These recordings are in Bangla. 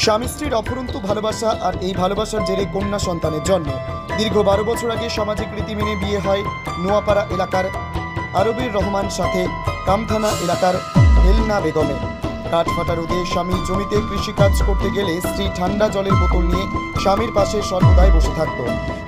স্বামী স্ত্রীর অফুরন্ত ভালোবাসা আর এই ভালোবাসার জেরে কন্যা সন্তানের জন্ম। দীর্ঘ 12 বছর আগে সামাজিক রীতি মেনে বিয়ে হয় নোয়াপাড়া এলাকার আরবির রহমান সাথে কামথানা এলাকার হেলনা বেগমের। কাঠফাটা রোদে স্বামী জমিতে কৃষিকাজ করতে গেলে স্ত্রী ঠান্ডা জলের বোতল নিয়ে স্বামীর পাশে সর্বদাই বসে থাকত।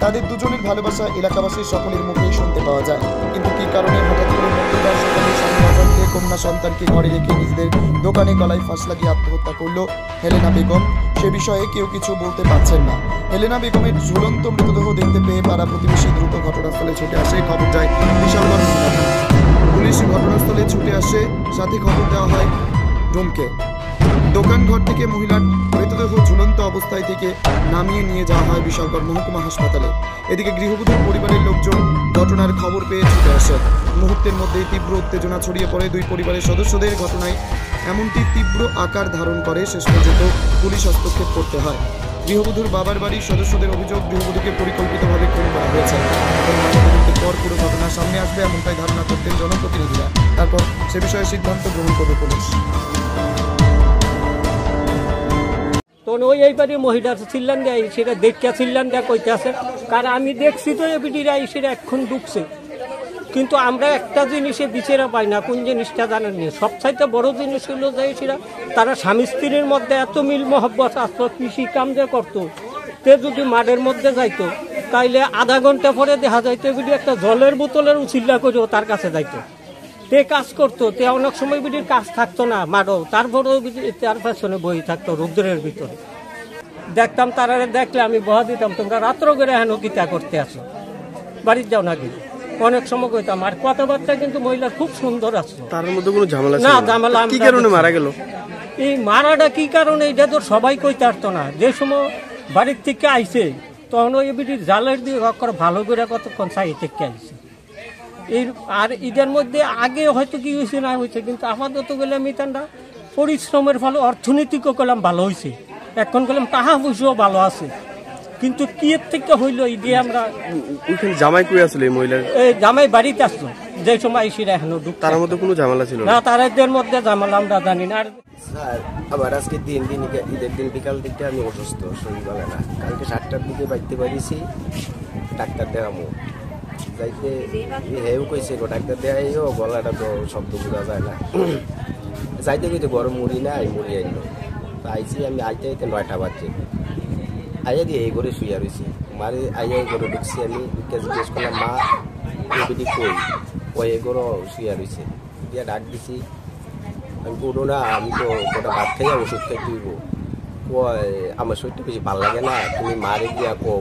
তাদের দুজনের ভালোবাসা এলাকাবাসীর সকলের মুখেই শুনতে পাওয়া যায়। কিন্তু কী কারণে হঠাৎ করে মঙ্গলবার সকালে স্বামী অজান্তে কন্যা সন্তানকে ঘরে রেখে নিজেদের দোকানে গলায় ফাঁস লাগিয়ে আত্মহত্যা করল হেলেনা বেগম, সে বিষয়ে কেউ কিছু বলতে পারছেন না। হেলেনা বেগমের ঝুলন্ত মৃতদেহ দেখতে পেয়ে পাড়া প্রতিবেশী দ্রুত ঘটনাস্থলে ছুটে আসে। খবর যায় বিশালগড় পুলিশ ঘটনাস্থলে ছুটে আসে, সাথে খবর দেওয়া হয় ডোমকে। দোকান ঘর থেকে মহিলার মৃতদেহ ঝুলন্ত অবস্থায় থেকে নামিয়ে নিয়ে যাওয়া হয় বিশালগড় মহকুমা হাসপাতালে। এদিকে গৃহবধূর পরিবারের লোকজন ঘটনার খবর পেয়ে ছুটে আসে। মুহূর্তের মধ্যেই তীব্র উত্তেজনা ছড়িয়ে পড়ে দুই পরিবারের সদস্যদের। ঘটনায় এমনটি তীব্র আকার ধারণ করে শেষ পর্যন্ত পুলিশ হস্তক্ষেপ করতে হয়। গৃহবধূর বাবার বাড়ির সদস্যদের অভিযোগ, গৃহবধূকে পরিকল্পিতভাবে খুন করা হয়েছে। পর পুরো ঘটনা সামনে আসবে এমনটাই ধারণা করতেন জনপ্রতিনিধিরা। তারপর সে বিষয়ে সিদ্ধান্ত গ্রহণ করবে পুলিশ। তখন ওই বাড়ির মহিলা চিল্লান দেয়, সেটা দেখতে চিল্লান দেয় কইতে আছে, কারণ আমি দেখছি তো এবিডিরা সেটা এখন ঢুকছে। কিন্তু আমরা একটা জিনিসে বিচারা পাই না, কোন জিনিসটা জানেন নি। সবচাইতে বড় জিনিস হলো যে সেটা তারা স্বামী স্ত্রীর মধ্যে এত মিল মহব্বত আসতো, কৃষি কাম যে করতো, তে যদি মাঠের মধ্যে যাইতো তাইলে আধা ঘন্টা পরে দেখা যাইতো এবিডি একটা জলের বোতলের উচিল্লা করেও তার কাছে যাইতো। তে কাজ করতো, তে অনেক সময় বিডির কাজ থাকতো না মাঠও, তারপরেও তার পেছনে বই থাকতো রৌদ্রের ভিতরে। দেখতাম তারা দেখলে আমি বহা দিতাম, তোমরা রাত্র করে হেন গীতা করতে আসো, বাড়ির যাও নাকি। অনেক সময় কইতাম। আর কথাবার্তা কিন্তু মহিলা খুব সুন্দর আছে, তার মধ্যে কোনো ঝামেলা না ঝামেলা। কি কারণে মারা গেল? এই মারাটা কি কারণে এটা তো সবাই কইতে পারতো না। যে সময় বাড়ির থেকে আইছে তখন ওই বিটির জালের দিয়ে ভালো করে কতক্ষণ চাই থেকে আইছে। এই আর ঈদের মধ্যে আগে হয়তো কি হয়েছে না হয়েছে, কিন্তু আপাতত গেলে আমি তান্ডা পরিশ্রমের ফলে অর্থনীতিকও গেলাম ভালো হয়েছে, এখন গেলাম টাকা পয়সাও ভালো আছে। কিন্তু কি এর থেকে হইল এই দিয়ে আমরা ওইখানে জামাই কই আসলে এই মহিলার? এই জামাই বাড়িতে আসলো যে সময় সেটা এখনো ঢুক। তার মধ্যে কোনো ঝামেলা ছিল না, তাদের মধ্যে ঝামেলা আমরা জানি না। স্যার আবার আজকে ঈদের দিন বিকাল দিকে আমি অসুস্থ, শরীর ভালো না। কালকে 7টার দিকে বাড়তে পারিছি, ডাক্তার দেখামো যাইতে হেউ কইছে গো ডাক্তার দেখাইও, গলাটা তো শব্দ বোঝা যায় না। যাইতে কইতে গরম মুড়ি না, এই মুড়ি আইলো। তো আইছি আমি আইতে 9টা বাজছে। আইয়া দিয়ে এই করে শুয়ে রয়েছি, মারে আইয়া এই করে ঢুকছি। আমি জিজ্ঞেস করলাম মা এবিডি কই, ওই এগোরো শুয়ে রয়েছে। দিয়ে ডাক দিছি, আমি বলবো না আমি তো গোটা ভাত খাইয়া ওষুধ খাই তুইব, আমার শরীরটা বেশি ভালো লাগে না, তুমি মারে গিয়া কো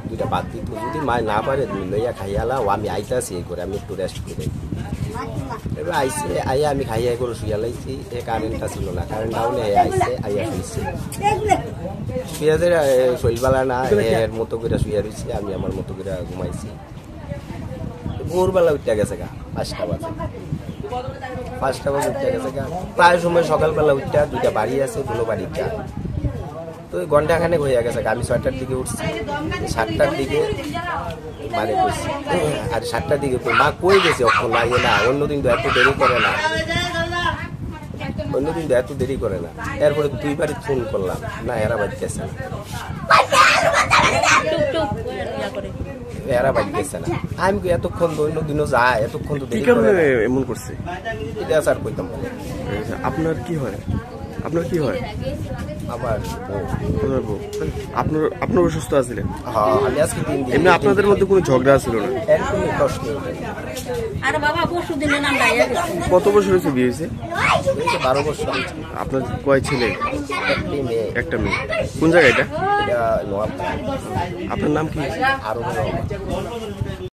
দুইটা ভাত দিত, যদি মা না পারে তুমি লইয়া খাইয়ালাও, আমি আইতাছি এই করে আমি একটু রেস্ট করে। এবার আইসে আইয়া আমি খাইয়া করে শুয়া লাইছি। এ কারেন্টটা ছিল না, কারেন্ট ডাউনে আইসে আইয়া শুয়েছি। শুয়াদের শৈলবেলা না এর মতো করে শুয়া রয়েছি, আমি আমার মতো করে ঘুমাইছি। ভোরবেলা উঠতে গেছে গা 5টা বাজে, 5টা বাজে উঠতে গেছে গা। প্রায় সময় সকালবেলা উঠতে 2টা বাড়ি আছে, কোনো বাড়ির গা তো ঘন্টাখানেক হয়ে গেছে। আমি 6টার দিকে উঠছি, 7টার দিকে মারে কইছি। আর 7টার দিকে মা কই গেছে অক্ষণ লাগে না, অন্যদিন তো এত দেরি করে না, অন্যদিন তো এত দেরি করে না। এরপরে 2বারই ফোন করলাম, না এরা বাজতেছে না, এরা বাজতেছে না। আমি এতক্ষণ তো অন্যদিনও যায়, এতক্ষণ তো দেরি করে এমন করছে এটা স্যার কইতাম। আপনার কি হয়? আপনার কি হয়? আমার বউ। আপনার অসুস্থ আছিলেন? হ্যাঁ, আমি আজকে 3 দিন। এমনি আপনাদের মধ্যে কোনো ঝগড়া ছিল না? একদমই প্রশ্ন। কত বছর হয়েছে বিয়ে হয়েছে? 12 বছর। আপনার কয় ছেলে? একটা মেয়ে। কোন জায়গা এটা? এটা নোয়াপাড়া। আপনার নাম কি? আরো